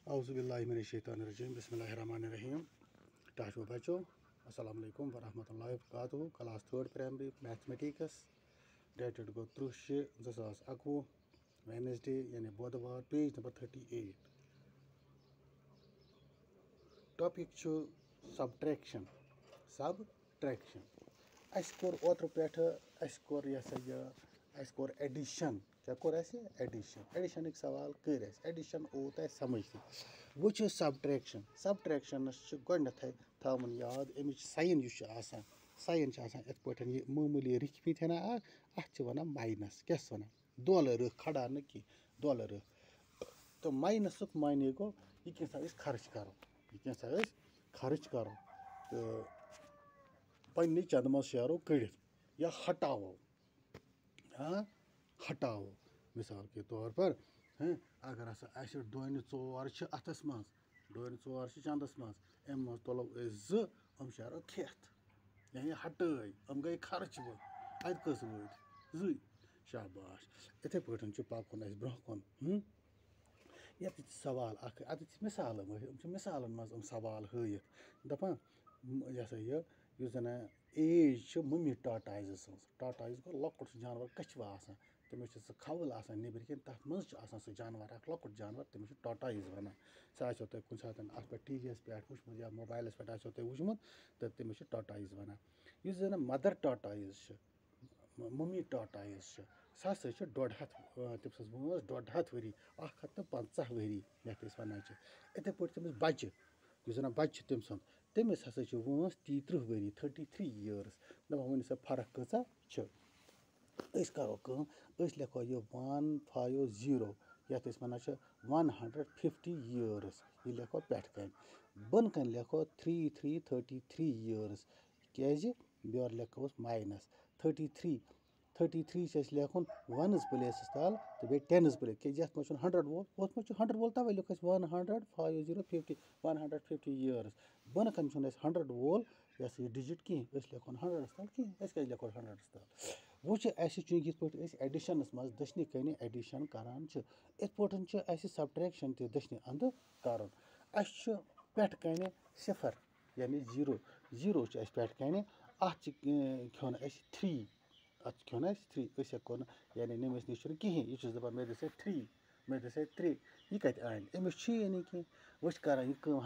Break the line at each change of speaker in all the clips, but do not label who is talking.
औज़ुबिल्लाहिमिनश्शैतानिर्रजीम बिस्मिल्लाहिर्रहमानिर्रहीम। Tashu बच्चों, अस्सलाम वालेकुम वरहमतुल्लाहि वबरकातुहू। Class 3rd primary mathematics dated गो 30/6/2021 वेडनेसडे यानी बुधवार पेज नंबर 38। टॉपिक छु सबट्रैक्शन। अस कोर ओत्र पेठ अस कोर अस कोर एडिशन। क्या कोर अस एडिशन सवाल कर एडिशन ओत समझ वो सबट्रैक्शनस गोडनेथ थावन याद अमिच साइन साइन इत पे यह मामूली रिख पिथ अत वन माइनस क्या वन दोल रख खड़ा न कि दोल रख तो माइनस माने गो यह कैसा खर्च करो तो पन्ने चंद मज शेरो कड़ित या हटाओ मिसाल के तौर पर अगर हसा डोन 4 अतस मज डोन 4 चंदस मज अम मज तुलो हम शेरो खेत यानी हटाई हम गई खर्च वो अत कस वो शाबाश इथे पे पकुन ब्रो कुन ये सवाल अत मिसालन मज सवाल हयत दपान यह जन एज मम्मी टाटाइज टाटाइज गो लकुट जानवर कछवा तमिस खवल नबर कन तथ मज सह जानवर लकुट जानवर तमिस टाटाइज वन सह आसो तुम कुछ सात अत पे टीवी पे वुचमुत या मोबाइल पे आसो तुम वुचमुत तो तमिस टाटाइज वन जन मदर टाटाइज मम्मी टाटाइज सह हसा डोड हथ तम वस 150 वरी 150 वरी ये वन इथे पे तमिस बच्चे जन बच्चे तमिस हसा वस 30 वरी 33 ईयर्स दपान वन सा फर्क कचा करो लिखो यह 150 ये वन 150 ईयर्स यह लिखो पे बन कन लिखो 33 ईयर्स क्या योर लिखो माइनस 33 लिखुन वनस प्लेस तल तो बे टेनस प्लेस क्या 100 वोल 100 वोल तवे लिख 150 ईयर्स बन कन 100 वोल यह डिजिट कहीं लिखो 100 तल कहीं लिखो 100 तल वो ये एडिशनस मज दशनि कन एडिशन करान इत पे सबट्रैक्शन ते दशनि अंद कर पेट कन 0 यानी 0 पेट कन अत खोन 3 अत खोन 3 हेको यानी नमिस नश कहें यह दपान मे दसा 3 यह कत आन अमिस यानी कह वो कर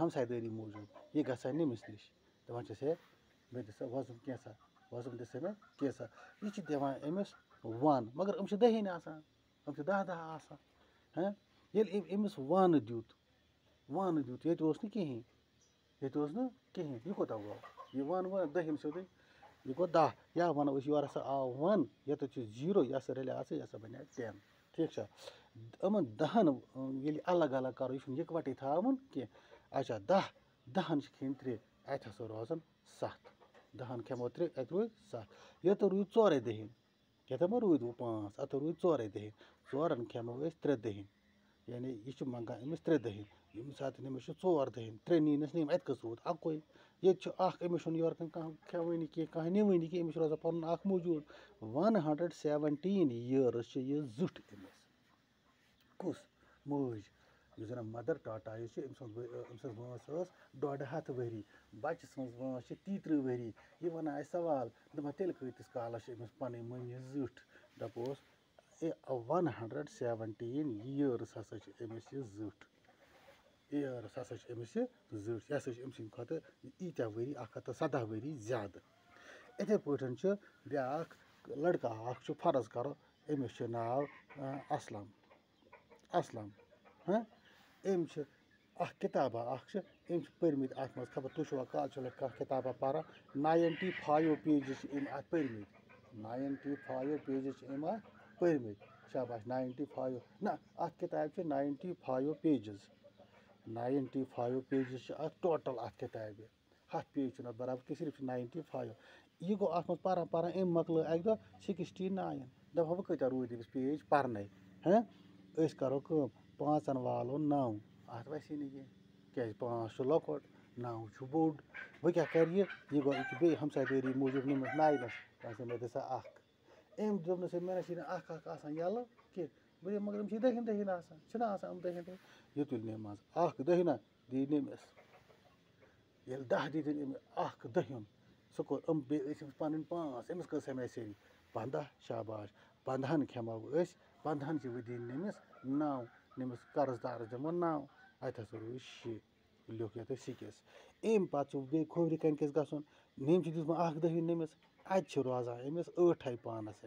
हमसायदारी मूजूब यह ग नमिस नश दपान है मे दसा वजन कैसा वजन दसा मे कैसा यह दिवान अमिस 1 मगर हम दहन हम 10 ये अमिस 1 दुत ये कहें यह कोता गो यह 1 दहन सोदे यह गो 10 या वनो योर हसा आव 1 ये 0 यह रले यह बन 10 ठीक यमन 10 ये अलग अलग करो यह इकवटे थावन कह अच्छा 10 खेन 3 अत हसा रोजन 7 10 खेमो 3 अत रूद 7 ये तो रूद 4 दहन ये मा रूद 5 अत रूद 4 दहन 4 खेमो 3 दहन यानी यह मंगान अमिस 3 दहन यम सात अमिस 4 दहन 3 नीनस नीम अत कस रूद अकोई ये अमिस योर खेवनी कह निवनी कि अमिस रोजा पन मौजूद 117 ईयर्स यह जुट अमिस कुस मज जन मदर टाटाइज वस 150 वरी बच्चे सज वस 33 वरी यह वन सवाल दपा तेल कतिस कालस अमिस पन मम्मी जुट दपोस 117 ईयर्स हसा अमिस यह जुट ईयर्स हसा अमिस जुट यह अम खुद ईत्या वरी 117 वरी ज्यादा इथे पे ब्या लड़का फर्ज करो अमिस नाव असलम अम किताबा अम पर्मित अत मज खबर तुवा कल किताबा पारा 95 पेजेस अम अत पर्मित 95 पेजेस अम अत पर्मित शाबाश 95 ना अत किताब 95 पेजेस 95 पेजेस अत टोटल अत किताब 100 पेज बराबर कि सिर्फ 95 यह गो अत मज पारा अम मकल अक दो 69 दपा वो कत रूद पेज पारन करो 5 वालो 9 अत वैसे नहीं क्या 5 लकुट 9 बोड़ वो क्या कर यह गो बे हमसायदारी मूजूब नमस 9 मे दसा अम दोपनस मे यल कि बे मगर यम दहिन दहिन आसान दहिन ये तुल ने मज अख दहिना दी नमिस ये 10 दीदन अख दहिन सह कोर पन 5 अमिस कस हमें सेरी 15 शाबाश 15 खेमो 15 वे दिन नमिस 9 नमिस कर्जदार दिमो 9 अत हसा रो 6 लिख ये सिकिस अम पे बे खोवरि कन कस गसन नम दिसम अख दहिन नमिस अत रोजान अमिस 8 पानस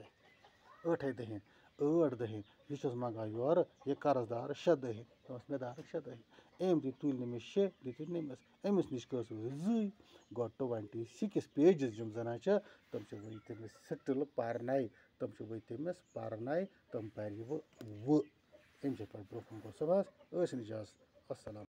8 दहिन 8 दहिन यह मंगान योर ये कर्जदार 6 दहिन मे दार 6 दहिन अम तुल नमिस 6 दिस नमिस अमिस निश कस 2 गो 26 पेजेस यम जन तम वो तमिस स्टिल पारन तम वो तमिस पारन तम पर वो अम पे ब्रो गो सुबह इजाजत अस्सलाम।